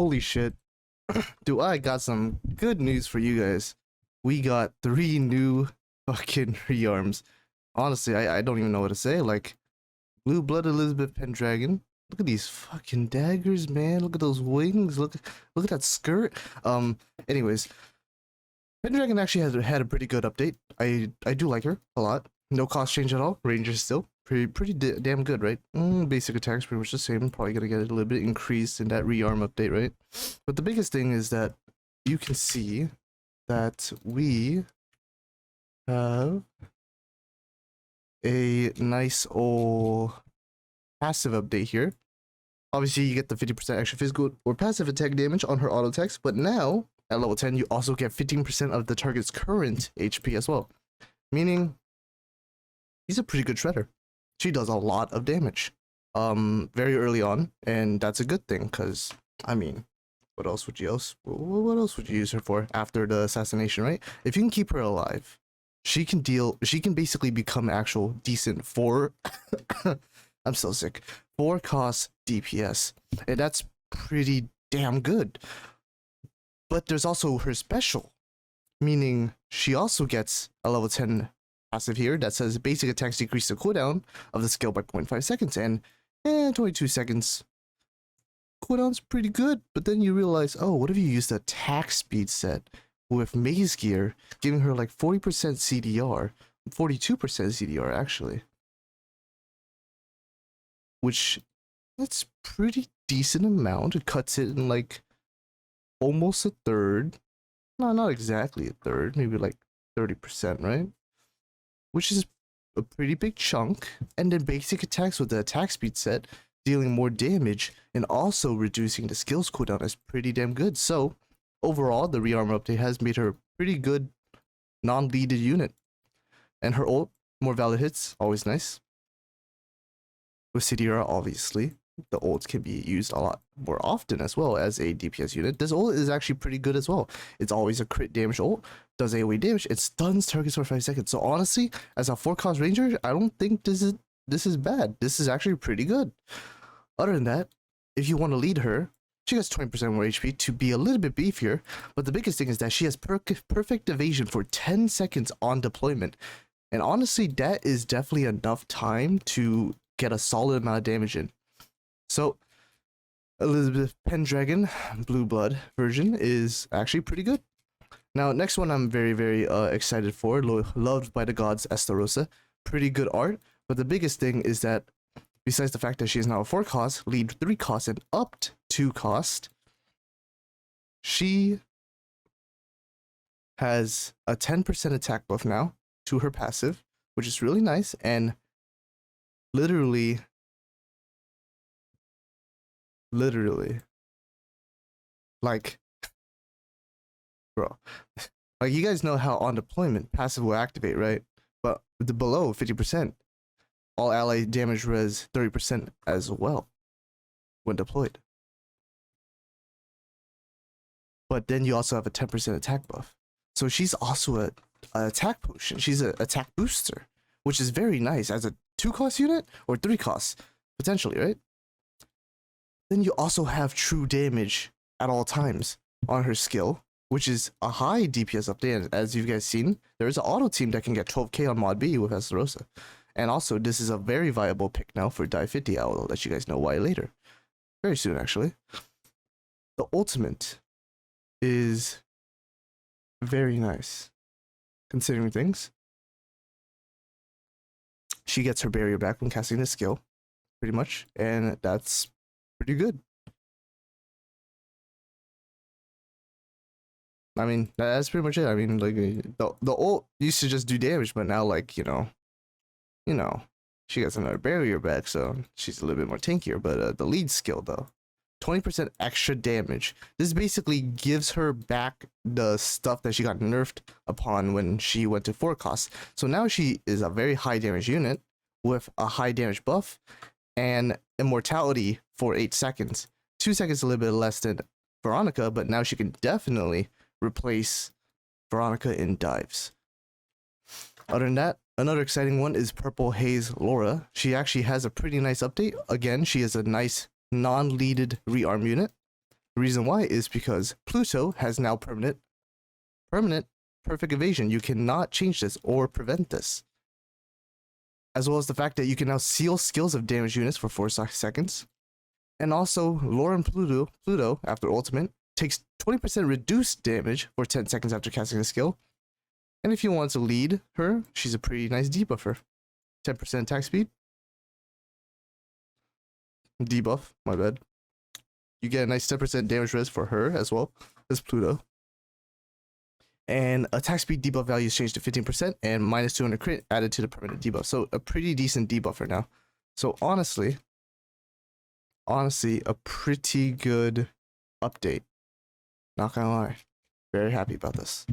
Holy shit. Do I got some good news for you guys. We got 3 new fucking rearms. Honestly, I don't even know what to say. Like, Blueblood Elizabeth Pendragon. Look at these fucking daggers, man. Look at those wings. Look at that skirt. Anyways, Pendragon actually has had a pretty good update. I do like her a lot. No cost change at all. Ranger still pretty damn good, right? Basic attacks pretty much the same. Probably gonna get a little bit increased in that rearm update, right? But the biggest thing is that you can see that we have a nice old passive update here. Obviously, you get the 50% extra physical or passive attack damage on her auto attacks, but now at level 10, you also get 15% of the target's current HP as well. Meaning, she's a pretty good shredder. She does a lot of damage very early on, and that's a good thing, because, I mean, what else would you use her for after the assassination, right? If you can keep her alive, she can basically become actual decent 4 I'm so sick. 4 cost DPS, and that's pretty damn good. But there's also her special, meaning she also gets a level 10 passive here that says basic attacks decrease the cooldown of the skill by 0.5 seconds, and 22 seconds. Cooldown's pretty good, but then you realize, oh, what if you use the attack speed set with maze gear, giving her like 40% CDR, 42% CDR actually. Which, that's pretty decent amount. It cuts it in like almost a third. No, not exactly a third, maybe like 30%, right? Which is a pretty big chunk. And then basic attacks with the attack speed set, dealing more damage and also reducing the skills cooldown is pretty damn good. So overall, the rearm update has made her a pretty good non-leaded unit. And her ult, more valid hits, always nice. With CDR, obviously, the ults can be used a lot more often as well as a DPS unit. This ult is actually pretty good as well. It's always a crit damage ult, does AoE damage, it stuns targets for 5 seconds. So honestly, as a 4 cost ranger, I don't think this is bad. This is actually pretty good. Other than that, if you want to lead her, she gets 20% more HP to be a little bit beefier, but the biggest thing is that she has perfect evasion for 10 seconds on deployment. And honestly, that is definitely enough time to get a solid amount of damage in. So Elizabeth Pendragon Blueblood version is actually pretty good. Now next one I'm very excited for, loved by the gods, Esterossa. Pretty good art, but the biggest thing is that besides the fact that she is now a 4 cost, lead 3 cost, and upped 2 cost, she has a 10% attack buff now to her passive, which is really nice, and literally, like, bro, like, you guys know how on deployment passive will activate, right? But the below 50%, all ally damage res 30% as well when deployed. But then you also have a 10% attack buff. So she's also a attack potion. She's an attack booster, which is very nice as a 2 cost unit or 3 costs potentially, right? Then you also have true damage at all times on her skill, which is a high DPS update. As you guys seen, there is an auto team that can get 12k on mod B with Esterossa. And also, this is a very viable pick now for Die 50. I will let you guys know why later. Very soon, actually. The ultimate is very nice, considering things. She gets her barrier back when casting this skill, pretty much, and that's pretty good. I mean, that's pretty much it. I mean, like, the ult used to just do damage, but now, like, you know, she gets another barrier back, so she's a little bit more tankier. But the lead skill, though, 20% extra damage. This basically gives her back the stuff that she got nerfed upon when she went to 4 costs. So now she is a very high damage unit with a high damage buff and immortality for 8 seconds. 2 seconds a little bit less than Veronica, but now she can definitely replace Veronica in dives. Other than that, another exciting one is Purple Haze Laura. She actually has a pretty nice update. Again, she is a nice non-leaded rearm unit. The reason why is because Pluto has now permanent perfect evasion. You cannot change this or prevent this. As well as the fact that you can now seal skills of damage units for 4 seconds. And also, Lauren Pluto, after ultimate, takes 20% reduced damage for 10 seconds after casting a skill. And if you want to lead her, she's a pretty nice debuffer. 10% attack speed. Debuff, my bad. You get a nice 10% damage res for her as well as Pluto. And attack speed debuff value is changed to 15% and minus 200 crit added to the permanent debuff. So a pretty decent debuffer now. So honestly, a pretty good update. Not gonna lie. Very happy about this.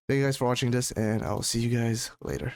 Thank you guys for watching this, and I will see you guys later.